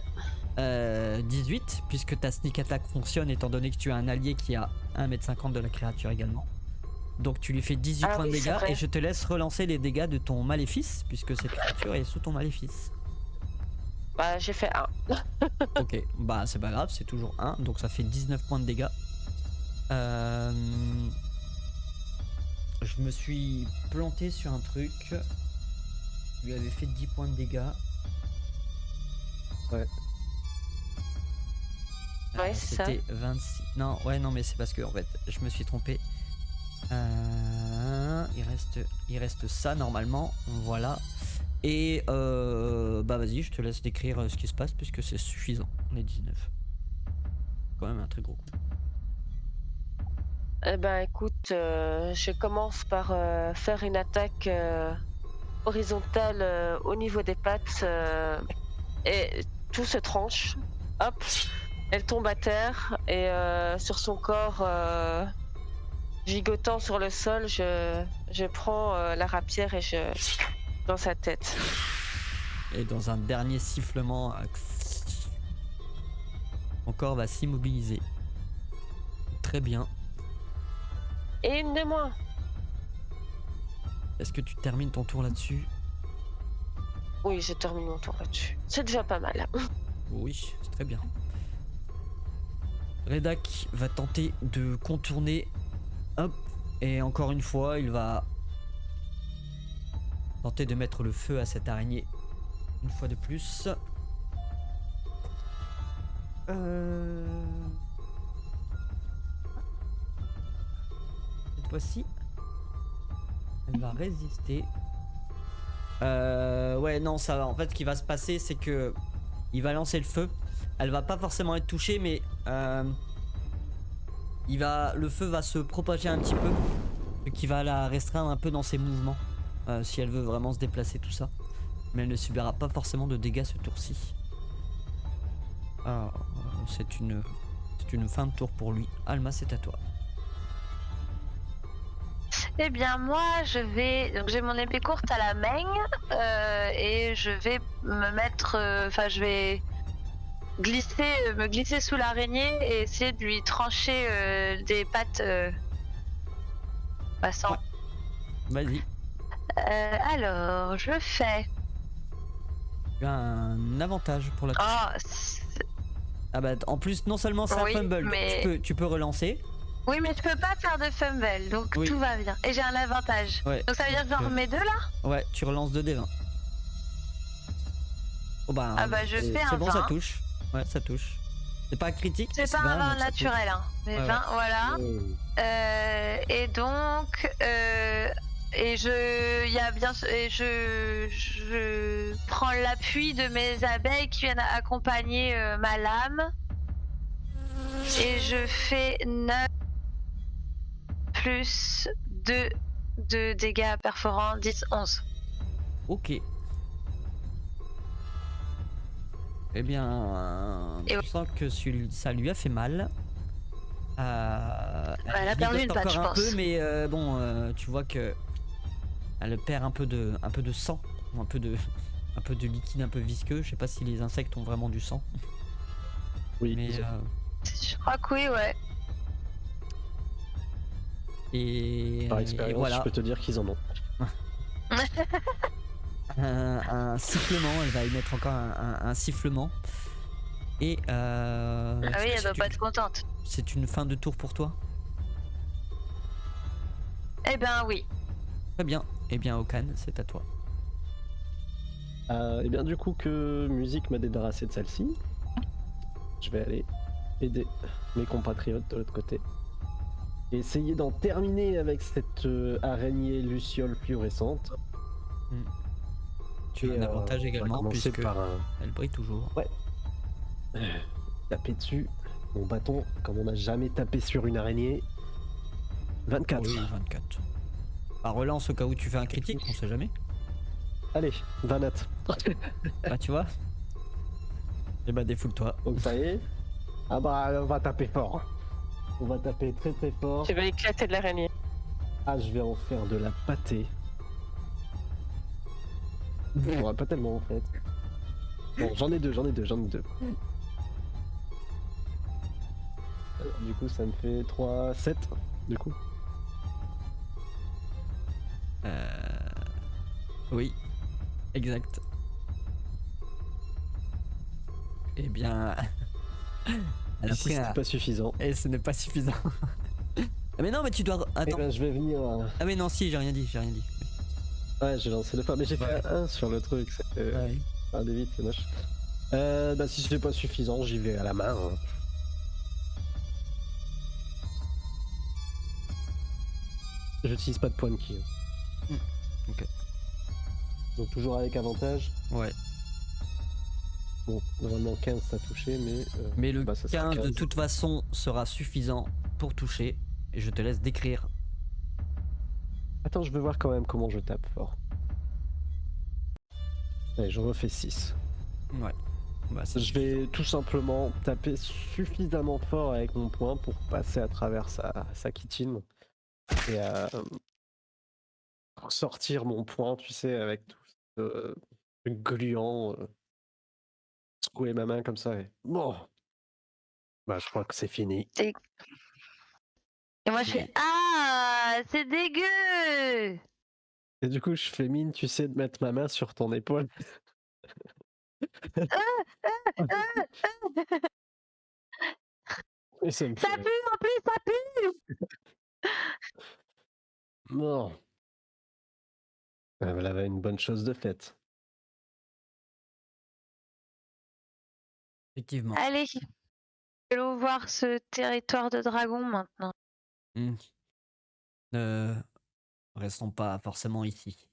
18, puisque ta sneak attack fonctionne étant donné que tu as un allié qui a 1m50 de la créature également. Donc tu lui fais 18 Ah points de oui, c'est dégâts vrai. et je te laisse relancer les dégâts de ton maléfice, puisque cette créature est sous ton maléfice. Bah, j'ai fait 1. Ok, bah c'est pas grave, c'est toujours 1, donc ça fait 19 points de dégâts. Je me suis planté sur un truc. Je lui avais fait 10 points de dégâts. Ouais. Ouais, c'est ça. C'était 26. Non, ouais, non, mais c'est parce que en fait, je me suis trompé. Il reste ça normalement. Voilà. Et bah vas-y, je te laisse décrire ce qui se passe puisque c'est suffisant, les 19. Quand même un très gros coup. Eh ben, écoute, je commence par faire une attaque horizontale au niveau des pattes et tout se tranche. Hop, elle tombe à terre et sur son corps gigotant sur le sol, je prends la rapière et je dans sa tête. Et dans un dernier sifflement, ton corps va s'immobiliser. Très bien. Et une de moins. Est-ce que tu termines ton tour là-dessus? Oui, je termine mon tour là-dessus. C'est déjà pas mal. Oui, c'est très bien. Redak va tenter de contourner. Hop. Et encore une fois, il va tenter de mettre le feu à cette araignée. Une fois de plus. Cette fois-ci, elle va résister. Ouais, non, ça va. En fait, ce qui va se passer, c'est que il va lancer le feu. Elle va pas forcément être touchée, mais le feu va se propager un petit peu, ce qui va la restreindre un peu dans ses mouvements, si elle veut vraiment se déplacer, tout ça. Mais elle ne subira pas forcément de dégâts ce tour-ci. C'est une fin de tour pour lui. Alma, c'est à toi. Eh bien, moi, je vais. Donc, j'ai mon épée courte à la main et je vais me mettre. Enfin, je vais me glisser sous l'araignée et essayer de lui trancher des pattes passant. Ouais. Vas-y. Alors, je fais. Tu as un avantage pour la toucher. Oh, Ah bah en plus non seulement c'est un oui, fumble, donc mais tu peux relancer. oui, mais je peux pas faire de fumble, donc Oui. tout va bien. Et j'ai un avantage. Ouais. Donc ça veut dire que j'en remets deux là. Ouais, tu relances 2d20. Oh bah, Ah bah je fais c'est un bon, ça 20. touche. Ouais, ça touche. C'est pas critique, mais C'est pas 20, un 20 donc ça touche. naturel, hein. Mais Ouais, 20, voilà. Oh. Et donc, et il y a bien, et je prends l'appui de mes abeilles qui viennent accompagner ma lame. Et je fais 9 plus 2 de dégâts perforants, 10, 11. Ok. Eh bien, Et tu sens que ça lui a fait mal. elle a perdu gigote une patte, encore je un pense. peu, mais tu vois que elle perd un peu de sang, un peu de liquide un peu visqueux. Je sais pas si les insectes ont vraiment du sang, Oui, mais ils ont- Je crois que oui, ouais. par et expérience, voilà. je peux te dire qu'ils en ont. Un sifflement, elle va émettre encore un sifflement. Et Ah oui, elle doit pas être contente. c'est une fin de tour pour toi. Eh ben oui. Très bien. Eh bien, Okan, c'est à toi. Et bien du coup que Musique m'a débarrassé de celle-ci, je vais aller aider mes compatriotes de l'autre côté. Et essayer d'en terminer avec cette araignée luciole fluorescente. Tu as Et, un avantage on va également, commencer puisque par un... elle brille toujours. Ouais. Taper dessus. Mon bâton, comme on n'a jamais tapé sur une araignée. 24. Oui, 24. Bah, relance au cas où tu fais un critique, on sait jamais. Allez, 20 notes. Bah, tu vois. Et bah, défoule-toi. Donc ça y est. Ah bah, on va taper fort. On va taper très très fort. Tu vas éclater de l'araignée. Ah, je vais en faire de la pâtée. Bon, pas tellement en fait. Bon, j'en ai deux. Alors, du coup, ça me fait 3, 7. Du coup. Oui, exact. Eh bien. Elle a Si pris c'était un. pas suffisant. Et ce n'est pas suffisant. Ah, mais non, mais tu dois. Eh Attends. ben, je vais venir. Ah, mais non, si, j'ai rien dit. Ouais, j'ai lancé le pas, mais j'ai Ouais. fait un 1 sur le truc. C'était Ouais. un des 8, c'est moche. Bah, si c'est pas suffisant, j'y vais à la main. Hein. J'utilise pas de point de ki. Ok. Donc, toujours avec avantage. Ouais. Bon, normalement 15 ça touchait, Mais le bah, ça sera 15 de toute façon sera suffisant pour toucher. Et je te laisse décrire. Attends, je veux voir quand même comment je tape fort. Allez, je refais 6. Ouais. Bah, c'est Je suffisant. vais tout simplement taper suffisamment fort avec mon poing pour passer à travers sa chitine et sortir mon poing, tu sais, avec tout ce truc gluant, secouer ma main comme ça et bon, bah je crois que c'est fini. Et moi je fais ah, c'est dégueu. Et du coup, je fais mine, tu sais, de mettre ma main sur ton épaule. Et ça me Ça fait... pue en plus, ça pue. Non. Voilà, avait une bonne chose de faite. Effectivement. Allez, allons voir ce territoire de dragon maintenant. Hmm. Ne restons pas forcément ici.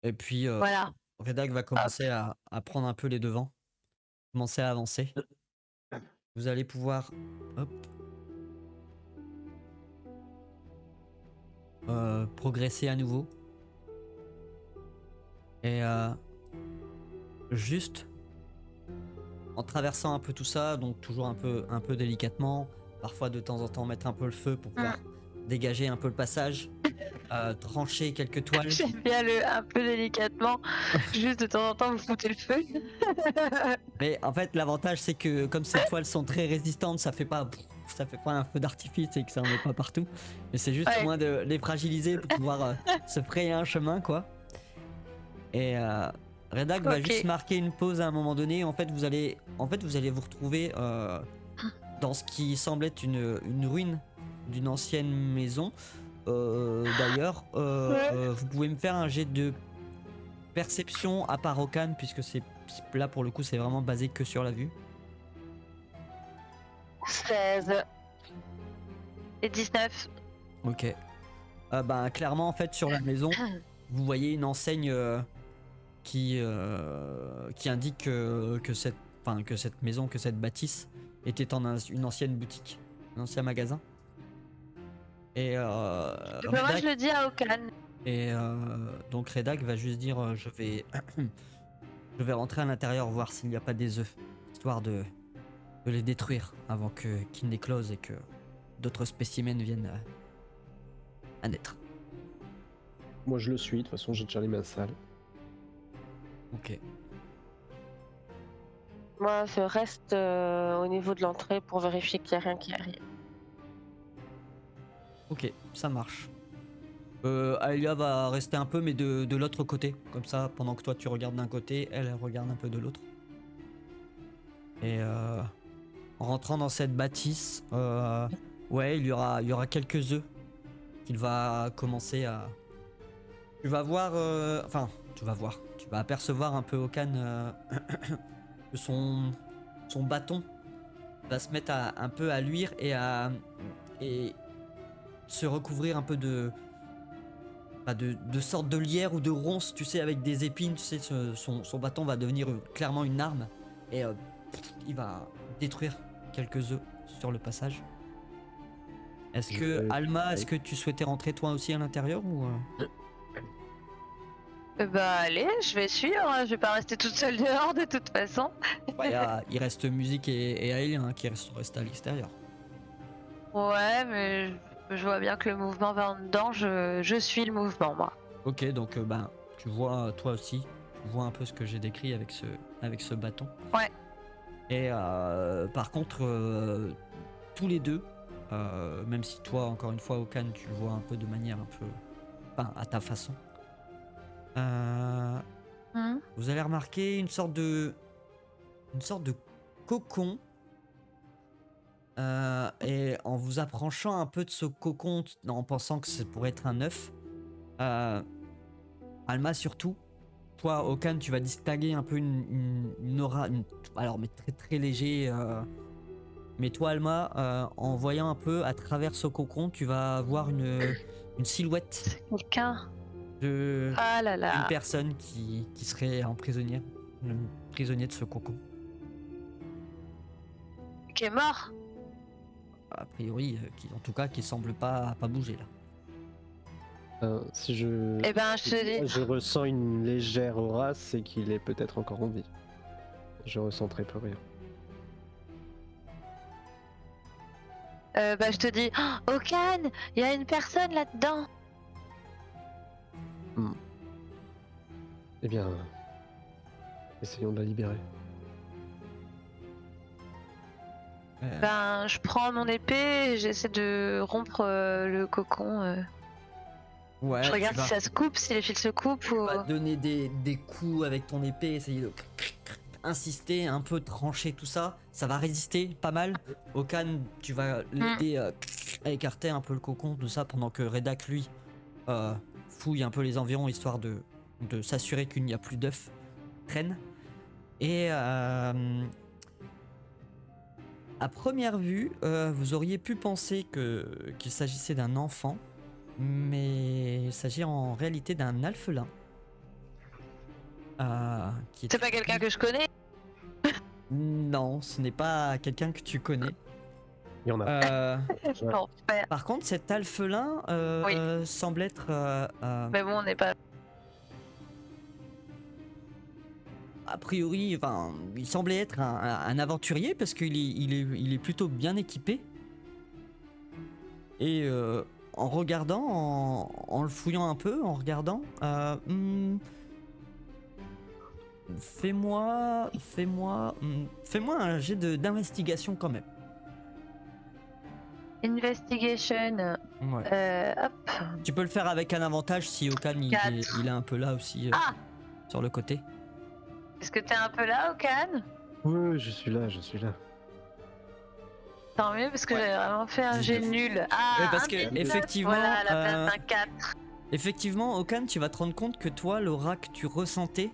Et puis, Voilà. Redak va commencer à prendre un peu les devants. Commencer à avancer. Vous allez pouvoir. Hop. Progresser à nouveau. Et juste en traversant un peu tout ça, donc toujours un peu délicatement, parfois de temps en temps mettre un peu le feu pour pouvoir dégager un peu le passage, trancher quelques toiles. J'aime bien un peu délicatement, juste de temps en temps vous foutez le feu. Mais en fait, l'avantage c'est que comme ces toiles sont très résistantes, ça fait pas un feu d'artifice et que ça en met pas partout. Mais c'est juste au Ouais. moins de les fragiliser pour pouvoir se frayer un chemin, quoi. Et Redak va Ok. juste marquer une pause à un moment donné. En fait, vous allez vous retrouver dans ce qui semble être une ruine d'une ancienne maison. D'ailleurs, vous pouvez me faire un jet de perception à part Okan, puisque là pour le coup c'est vraiment basé que sur la vue. 16 et 19. Ok. Ben clairement en fait sur la maison, vous voyez une enseigne qui indique que cette maison, que cette bâtisse était une ancienne boutique, un ancien magasin. Et Moi Redak, je le dis à Okan. donc Redak va juste dire je vais rentrer à l'intérieur voir s'il n'y a pas des œufs, histoire de les détruire avant qu'ils n'éclosent et que d'autres spécimens viennent à naître. Moi je le suis, de toute façon j'ai déjà les mains sales. Ok. Moi, je reste au niveau de l'entrée pour vérifier qu'il n'y a rien qui arrive. Ok, ça marche. Aelia va rester un peu, mais de l'autre côté. Comme ça, pendant que toi tu regardes d'un côté, elle regarde un peu de l'autre. Et en rentrant dans cette bâtisse, ouais, il y aura quelques œufs qu'il va commencer à... Tu vas voir... Tu vas apercevoir un peu Okan que son bâton va se mettre un peu à luire et se recouvrir un peu de sortes de lierre ou de ronces, tu sais, avec des épines, tu sais, son bâton va devenir clairement une arme et il va détruire quelques œufs sur le passage. Est-ce que Alma, est-ce que tu souhaitais rentrer toi aussi à l'intérieur ou Bah allez, je vais suivre, hein, je vais pas rester toute seule dehors de toute façon. il reste Musique et Aelia hein, qui restent à l'extérieur. Ouais, mais je vois bien que le mouvement va en dedans, je suis le mouvement moi. Ok, donc ben tu vois toi aussi, tu vois un peu ce que j'ai décrit avec ce bâton. Ouais. Et par contre, tous les deux, même si toi encore une fois Okan tu le vois un peu de manière un peu, enfin à ta façon, vous allez remarquer une sorte de cocon. Et en vous approchant un peu de ce cocon, en pensant que ça pourrait être un œuf, Alma surtout, toi Okan tu vas distinguer un peu une aura, alors mais très très léger, mais toi Alma, en voyant un peu à travers ce cocon, tu vas voir une silhouette Quelqu'un. de Ah là une là. personne qui serait un prisonnier de ce cocon. Qui est mort. A priori, en tout cas, qui semble pas bouger là. Si je... Eh ben je te dis. je ressens une légère aura, c'est qu'il est peut-être encore en vie. Je ressens très peu rien. Bah je te dis. Oh, Okan, il y a une personne là-dedans. Eh bien, essayons de la libérer. Ben je prends mon épée, et j'essaie de rompre le cocon. Ouais, Je regarde tu vas, si ça se coupe, si les fils se coupent ou. vas donner des coups avec ton épée, essayer de insister, un peu trancher tout ça. Ça va résister pas mal. Okan, tu vas l'aider à écarter un peu le cocon, tout ça, pendant que Redak, lui, fouille un peu les environs, histoire de s'assurer qu'il n'y a plus d'œufs traîne. Et à première vue, vous auriez pu penser qu'il s'agissait d'un enfant, mais il s'agit en réalité d'un alphelin. Qui est C'est pas quelqu'un que je connais. Non, ce n'est pas quelqu'un que tu connais. Il y en a. Ouais. L'enfer. Par contre, cet alphelin semble être... Mais bon, on n'est pas. a priori, enfin, il semblait être un aventurier parce qu'il il est plutôt bien équipé. Et en regardant, en le fouillant un peu, en regardant, fais-moi un jet d'investigation quand même. Investigation. Hop. Tu peux le faire avec un avantage si Okan il est un peu là aussi Ah, sur le côté. est-ce que t'es un peu là, Okan? Oui, je suis là, je suis là. Tant mieux parce que Ouais. j'avais vraiment fait un jet 19. nul. Ah, Ouais, parce un que des 19, effectivement, voilà, à la place d'un 4. Effectivement, Okan, tu vas te rendre compte que toi, l'aura que tu ressentais,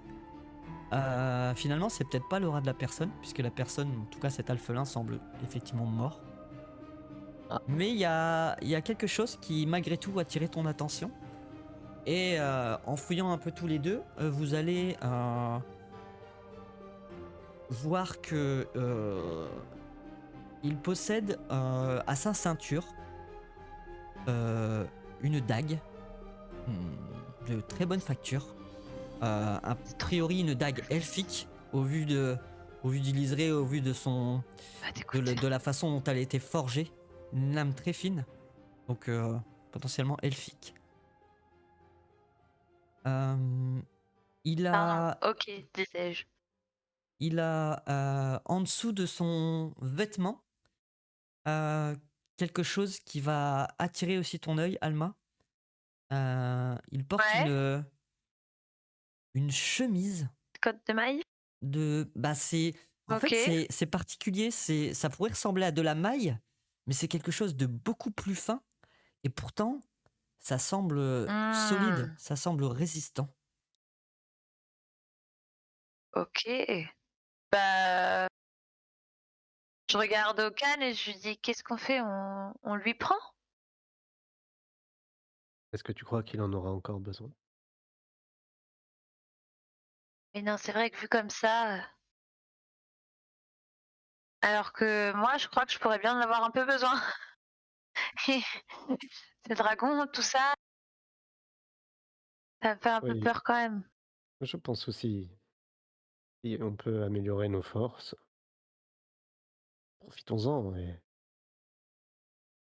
finalement, c'est peut-être pas l'aura de la personne, puisque la personne, en tout cas cet alphelin, semble effectivement mort. Mais il y a quelque chose qui, malgré tout, a attiré ton attention. Et en fouillant un peu tous les deux, vous allez voir que il possède à sa ceinture une dague de très bonne facture. A priori une dague elfique au vu du liseré, au vu de son de la façon dont elle a été forgée, une lame très fine, donc potentiellement elfique. Il a Ok, disais-je. En dessous de son vêtement quelque chose qui va attirer aussi ton œil, Alma. Il porte Ouais. une chemise Code de maille. En Ok. fait, c'est particulier, ça pourrait ressembler à de la maille, mais c'est quelque chose de beaucoup plus fin, et pourtant, ça semble solide, ça semble résistant. Ok. Bah, je regarde Okan et je lui dis qu'est-ce qu'on fait, on lui prend? Est-ce que tu crois qu'il en aura encore besoin? Mais non, c'est vrai que vu comme ça, alors que moi, je crois que je pourrais bien en avoir un peu besoin. Ces dragons, tout ça, ça me fait un peu Oui, peur quand même. je pense aussi, si on peut améliorer nos forces, profitons-en et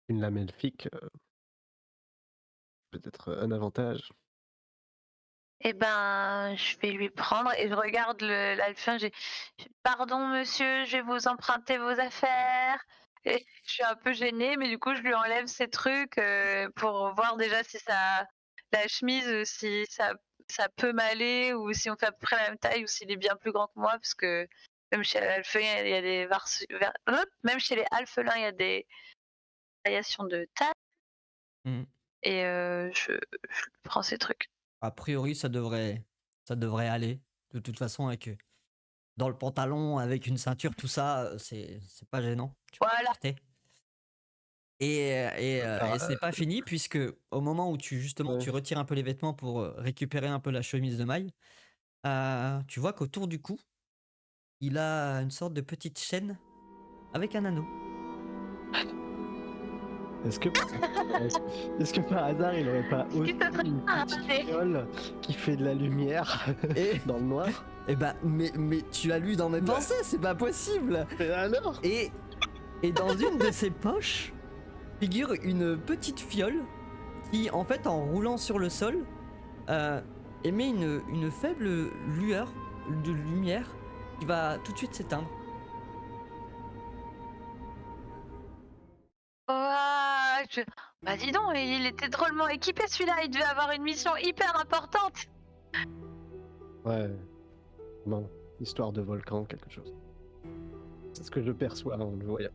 une lame elfique, peut être un avantage. Eh ben, je vais lui prendre et je regarde l'alphin. Pardon, monsieur, je vais vous emprunter vos affaires. Et je suis un peu gênée, mais du coup, je lui enlève ses trucs pour voir déjà si la chemise, si ça peut m'aller ou si on fait à peu près la même taille ou s'il est bien plus grand que moi, parce que même chez l'alphelin, il y a des même chez les alphelins, il y a des variations de taille Mm. et je prends ces trucs. A priori, ça devrait aller. De toute façon, avec dans le pantalon, avec une ceinture, tout ça, c'est pas gênant. Tu peux Voilà. porter. Et ce n'est pas fini, puisque au moment où tu Ouais. retires un peu les vêtements pour récupérer un peu la chemise de maille, tu vois qu'autour du cou, il a une sorte de petite chaîne avec un anneau. Est-ce que est-ce que par hasard, il aurait pas Est-ce aussi que ça serait une pas petite raté? fiole qui fait de la lumière Et, dans le noir? mais tu as lu dans mes pensées, c'est pas possible. Mais alors? Et dans une de ses poches figure une petite fiole qui, en fait, en roulant sur le sol, émet une faible lueur de lumière qui va tout de suite s'éteindre. Ouah, bah dis donc, il était drôlement équipé celui-là, il devait avoir une mission hyper importante. Ouais, bon, histoire de volcan, quelque chose. C'est ce que je perçois en le voyant.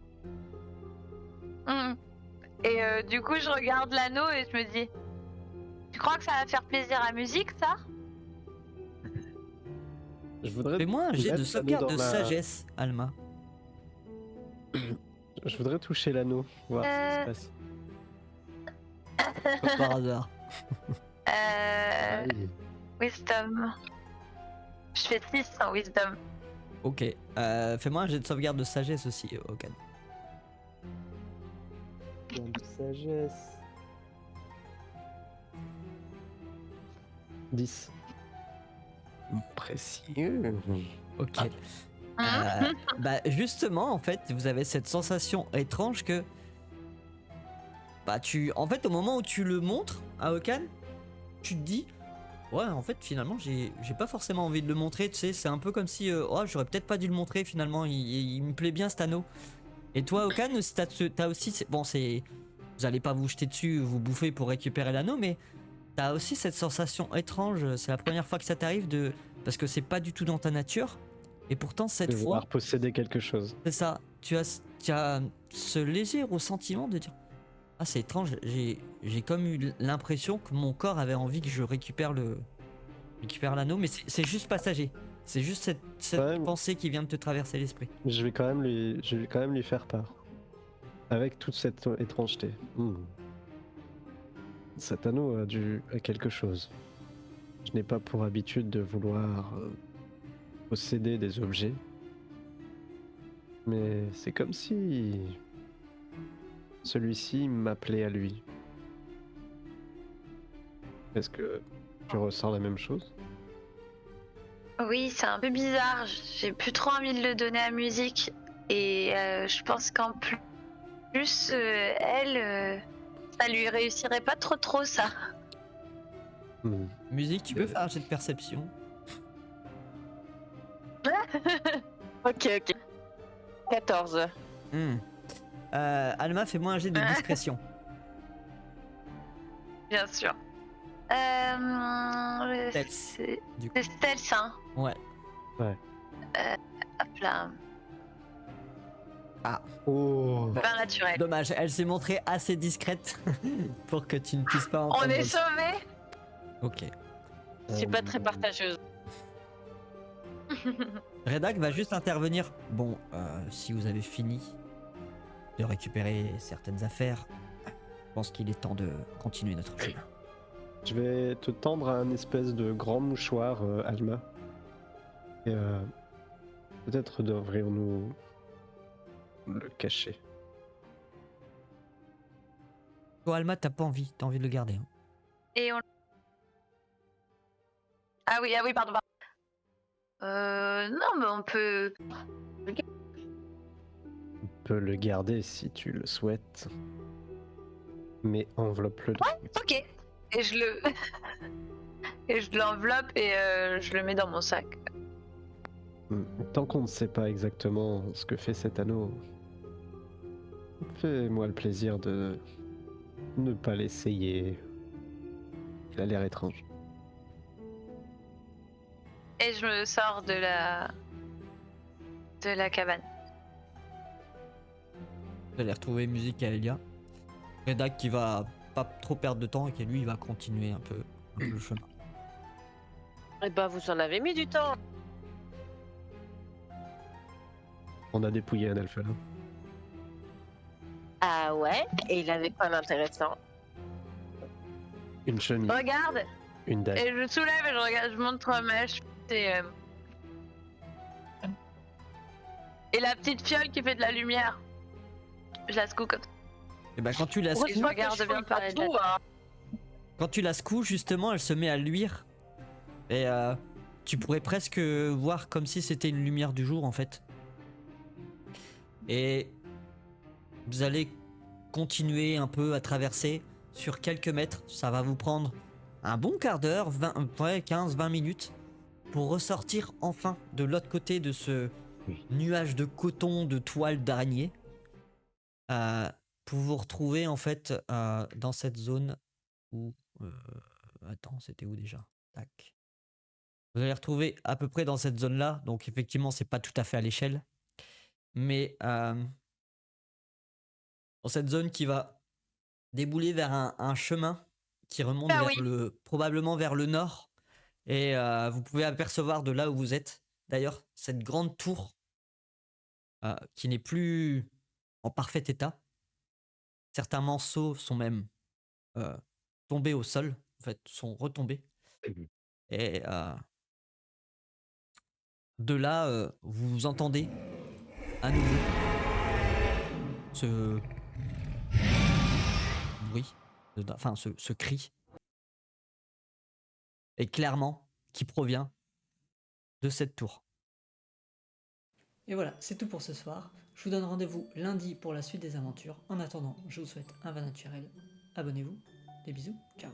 Et du coup, je regarde l'anneau et je me dis, tu crois que ça va faire plaisir à musique, ça? Je voudrais Fais-moi un jet de mettre sauvegarde l'anneau de dans la- sagesse, Alma. Je voudrais toucher l'anneau, voir ce qui se Euh. passe. Comme par hasard. Aïe. Wisdom. Je fais 6 en wisdom. Ok. Fais-moi un jet de sauvegarde de sagesse aussi, Okan. Bien de sagesse. 10. Précieux. Ok. Hein? Justement, en fait, vous avez cette sensation étrange que Bah en fait, au moment où tu le montres à Okan, tu te dis, ouais, en fait, finalement, j'ai pas forcément envie de le montrer, tu sais, c'est un peu comme si, oh, j'aurais peut-être pas dû le montrer, finalement, il me plaît bien cet anneau. Et toi, Okan, t'as aussi, bon, vous allez pas vous jeter dessus, vous bouffer pour récupérer l'anneau, mais t'as aussi cette sensation étrange, c'est la première fois que ça t'arrive parce que c'est pas du tout dans ta nature, et pourtant, cette De fois, vouloir posséder quelque chose. c'est ça, tu as ce léger ressentiment de dire, ah, c'est étrange, j'ai comme eu l'impression que mon corps avait envie que je récupère l'anneau, mais c'est juste passager. C'est juste cette Ouais, pensée qui vient de te traverser l'esprit. je vais quand même lui faire part. Avec toute cette étrangeté. Cet anneau a quelque chose. Je n'ai pas pour habitude de vouloir posséder des objets. Mais c'est comme si celui-ci m'appelait à lui. Est-ce que tu ressens la même chose? Oui, c'est un peu bizarre. J'ai plus trop envie de le donner à musique. Et je pense qu'en plus, elle, ça lui réussirait pas trop ça. Musique, tu peux faire un jet de perception. Ok. 14. Alma, fais-moi un jet de discrétion. Bien sûr. Stealth, C'est du coup. c'est stealth, hein. Ouais. Hop là. Oh! Pas naturel. Dommage, elle s'est montrée assez discrète pour que tu ne puisses pas entendre. On est sauvés. Ok. Je suis pas très partageuse. Redak va juste intervenir. Bon, si vous avez fini de récupérer certaines affaires, je pense qu'il est temps de continuer notre chemin. Je vais te tendre un espèce de grand mouchoir, Alma. Et peut-être devrions-nous le cacher. Toi, Alma, t'as pas envie, t'as envie de le garder. Hein. Et on. Ah oui, pardon. Non, mais on peut. On peut le garder si tu le souhaites. Mais enveloppe-le. Ok. Et je le. Et je l'enveloppe et je le mets dans mon sac. Tant qu'on ne sait pas exactement ce que fait cet anneau, fais-moi le plaisir de ne pas l'essayer. Il a l'air étrange. Et je me sors de la cabane. Vous allez retrouver musique à Elia. Redak qui va pas trop perdre de temps et qui lui va continuer un peu le chemin. Eh ben, vous en avez mis du temps. On a dépouillé un alphelin. Ah ouais? Et il avait quoi d'intéressant? Une chemise, Regarde. une dague. Et je soulève et je regarde, je montre ma hache. Et la petite fiole qui fait de la lumière. Je la secoue comme ça. Et ben quand tu la Et je secoues, regarde bien pareil. quand tu la secoues justement, elle se met à luire et tu pourrais presque voir comme si c'était une lumière du jour en fait. Et vous allez continuer un peu à traverser sur quelques mètres. Ça va vous prendre un bon quart d'heure, 15-20 minutes pour ressortir enfin de l'autre côté de ce nuage de coton, de toile d'araignée. Pour vous retrouver en fait dans cette zone où... attends, c'était où déjà? Tac. Vous allez retrouver à peu près dans cette zone-là. Donc effectivement, c'est pas tout à fait à l'échelle. Mais dans cette zone qui va débouler vers un chemin qui remonte Ah vers oui. probablement vers le nord. Et vous pouvez apercevoir de là où vous êtes, d'ailleurs, cette grande tour qui n'est plus en parfait état. Certains morceaux sont même tombés au sol, en fait, sont retombés. Et de là, vous entendez à nouveau ce bruit, enfin ce cri, et clairement qui provient de cette tour. Et voilà, c'est tout pour ce soir. Je vous donne rendez-vous lundi pour la suite des aventures. En attendant, je vous souhaite un vin naturel. Abonnez-vous. Des bisous. Ciao.